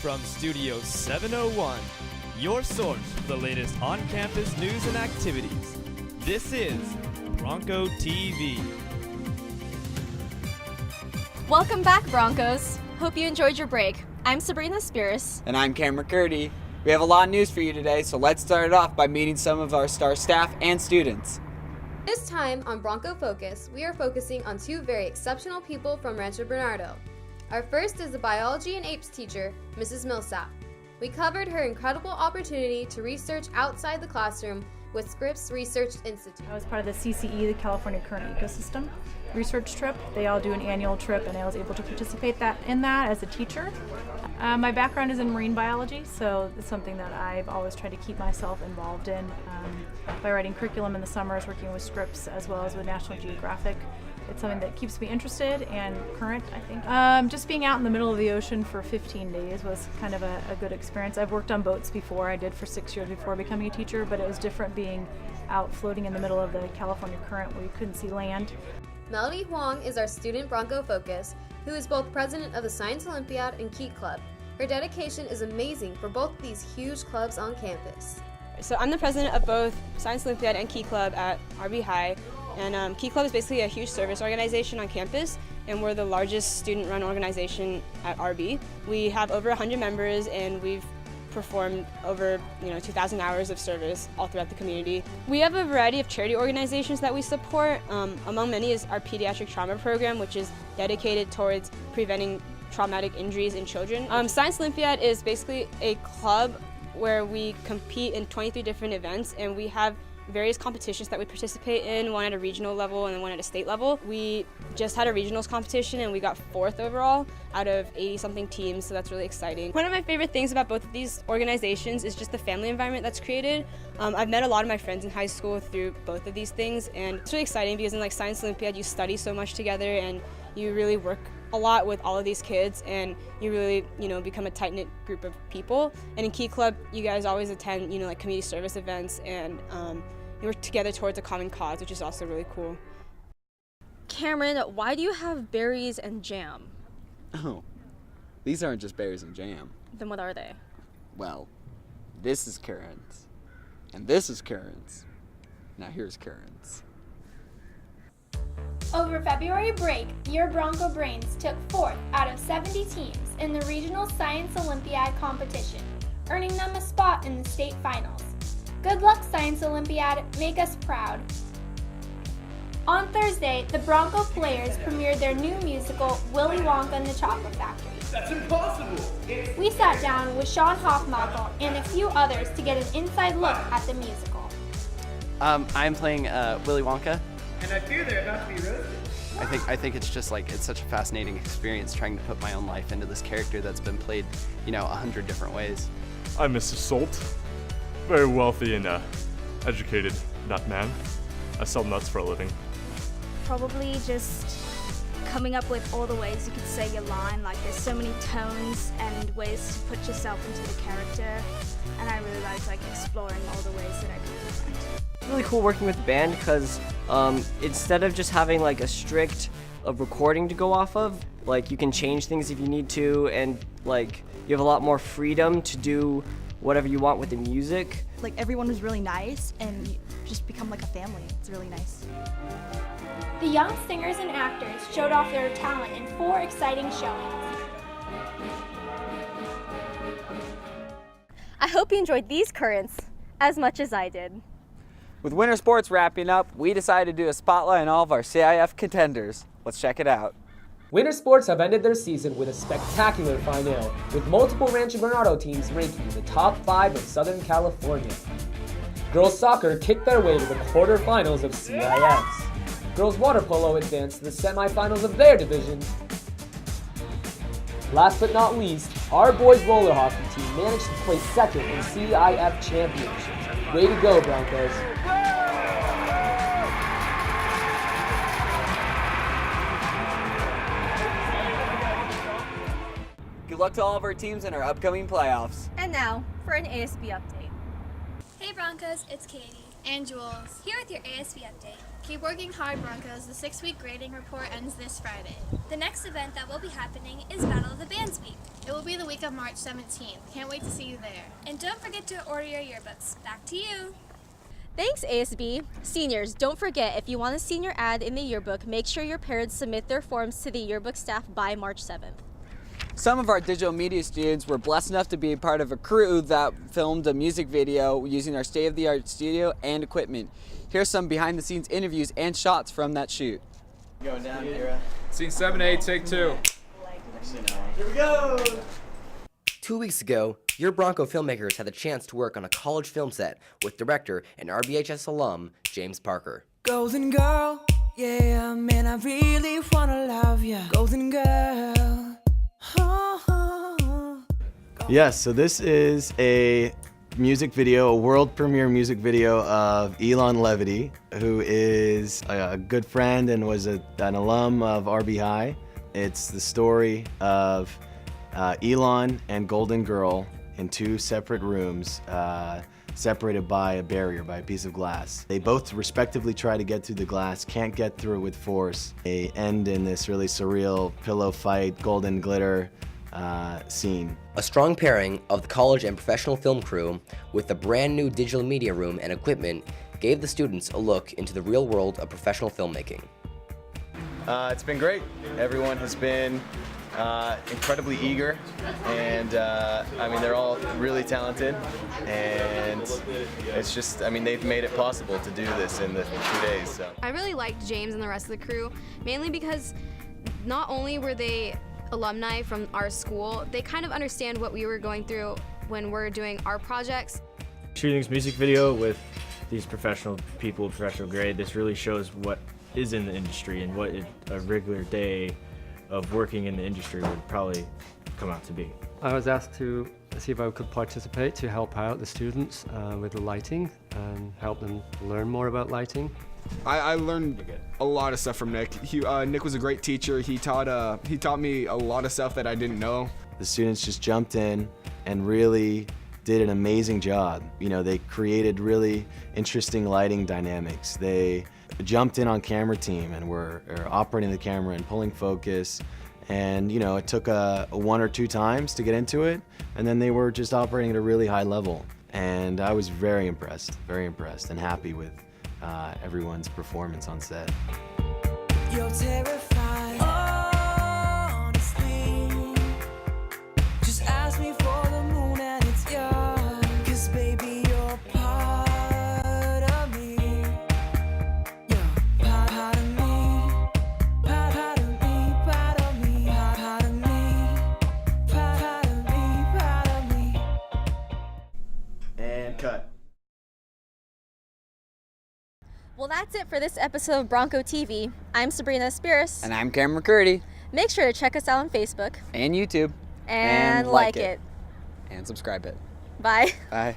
from Studio 701, your source for the latest on-campus news and activities. This is Bronco TV. Welcome back, Broncos. Hope you enjoyed your break. I'm Sabrina Spears. And I'm Cameron Curdy. We have a lot of news for you today, so let's start it off by meeting some of our star staff and students. This time on Bronco Focus, we are focusing on two very exceptional people from Rancho Bernardo. Our first is the biology and apes teacher, Mrs. Millsap. We covered her incredible opportunity to research outside the classroom with Scripps Research Institute. I was part of the CCE, the California Current Ecosystem research trip. They all do an annual trip, and I was able to participate in that as a teacher. My background is in marine biology, so it's something that I've always tried to keep myself involved in by writing curriculum in the summers, working with Scripps as well as with National Geographic. It's something that keeps me interested and current, I think. Just being out in the middle of the ocean for 15 days was kind of a good experience. I've worked on boats before. I did for 6 years before becoming a teacher, but it was different being out floating in the middle of the California current where you couldn't see land. Melody Huang is our student Bronco Focus, who is both president of the Science Olympiad and Key Club. Her dedication is amazing for both these huge clubs on campus. So I'm the president of both Science Olympiad and Key Club at RB High. And Key Club is basically a huge service organization on campus, and we're the largest student-run organization at RB. We have over 100 members, and we've performed over 2,000 hours of service all throughout the community. We have a variety of charity organizations that we support. Among many is our pediatric trauma program, which is dedicated towards preventing traumatic injuries in children. Science Olympiad is basically a club where we compete in 23 different events, and we have various competitions that we participate in, one at a regional level and then one at a state level. We just had a regionals competition and we got 4th overall out of 80-something teams, so that's really exciting. One of my favorite things about both of these organizations is just the family environment that's created. I've met a lot of my friends in high school through both of these things, and it's really exciting because in Science Olympiad you study so much together and you really work a lot with all of these kids, and you really become a tight-knit group of people. And in Key Club you guys always attend community service events, and you work together towards a common cause, which is also really cool. Cameron, why do you have berries and jam? Oh, these aren't just berries and jam. Then what are they? Well, this is currants, and this is currants. Now here's currants. Over February break, your Bronco Brains took 4th out of 70 teams in the Regional Science Olympiad competition, earning them a spot in the state finals. Good luck, Science Olympiad. Make us proud. On Thursday, the Bronco players premiered their new musical, Willy Wonka and the Chocolate Factory. That's impossible! We sat down with Sean Hoffmacher and a few others to get an inside look at the musical. I'm playing Willy Wonka. And I fear they're about to be roasted. I think it's just it's such a fascinating experience trying to put my own life into this character that's been played, 100 different ways. I'm Mr. Salt, very wealthy and educated nut man. I sell nuts for a living. Probably just coming up with all the ways you could say your line. There's so many tones and ways to put yourself into the character, and I really like exploring all the ways that I can do that. It's really cool working with the band because instead of just having a strict recording to go off of, you can change things if you need to, and you have a lot more freedom to do whatever you want with the music. Everyone was really nice, and you just become a family. It's really nice. The young singers and actors showed off their talent in 4 exciting showings. I hope you enjoyed these currents as much as I did. With winter sports wrapping up, we decided to do a spotlight on all of our CIF contenders. Let's check it out. Winter sports have ended their season with a spectacular final, with multiple Rancho Bernardo teams ranking in the top 5 of Southern California. Girls soccer kicked their way to the quarterfinals of CIFs. Girls water polo advanced to the semifinals of their division. Last but not least, our boys roller hockey team managed to place 2nd in CIF championships. Way to go, Broncos. Good luck to all of our teams in our upcoming playoffs. And now for an ASB update. Hey Broncos, it's Katie and Jules here with your ASB update. Keep working hard, Broncos. The 6-week grading report ends this Friday. The next event that will be happening is Battle of the Bands Week. It will be the week of March 17th. Can't wait to see you there. And don't forget to order your yearbooks. Back to you. Thanks, ASB. Seniors, don't forget, if you want a senior ad in the yearbook, make sure your parents submit their forms to the yearbook staff by March 7th. Some of our digital media students were blessed enough to be a part of a crew that filmed a music video using our state-of-the-art studio and equipment. Here's some behind-the-scenes interviews and shots from that shoot. Going down here. Scene 7A, take 2. Here we go! 2 weeks ago, your Bronco filmmakers had the chance to work on a college film set with director and RBHS alum James Parker. Golden girl, yeah, man, I really wanna love ya. Golden girl. Yes, so this is a music video, a world premiere music video of Elon Levity, who is a good friend and was an alum of RB High. It's the story of Elon and Golden Girl in 2 separate rooms, separated by a barrier, by a piece of glass. They both respectively try to get through the glass, can't get through it with force. They end in this really surreal pillow fight, golden glitter scene. A strong pairing of the college and professional film crew with the brand new digital media room and equipment gave the students a look into the real world of professional filmmaking. It's been great. Everyone has been incredibly eager, and I mean, they're all really talented, and it's just, I mean, they've made it possible to do this in the 2 days. So I really liked James and the rest of the crew, mainly because not only were they alumni from our school, they kind of understand what we were going through when we're doing our projects. Shooting this music video with these professional people, professional grade, this really shows what is in the industry and what a regular day of working in the industry would probably come out to be. I was asked to see if I could participate to help out the students with the lighting and help them learn more about lighting. I learned a lot of stuff from Nick. Nick was a great teacher. He taught me a lot of stuff that I didn't know. the students just jumped in and really did an amazing job. You know, they created really interesting lighting dynamics. They jumped in on camera team and were operating the camera and pulling focus. And you know, it took one or two times to get into it, and then they were just operating at a really high level. And I was very impressed and happy with everyone's performance on set. You're terrified, honestly. Just ask me for the moon and it's yours. 'Cause baby, you're part of me. You're part of me. Part of me, part of me, part of me. Part of me, part of me. And cut. Well, that's it for this episode of Bronco TV. I'm Sabrina Aspiris. And I'm Cameron McCurdy. Make sure to check us out on Facebook. And YouTube. And like it. And subscribe it. Bye. Bye.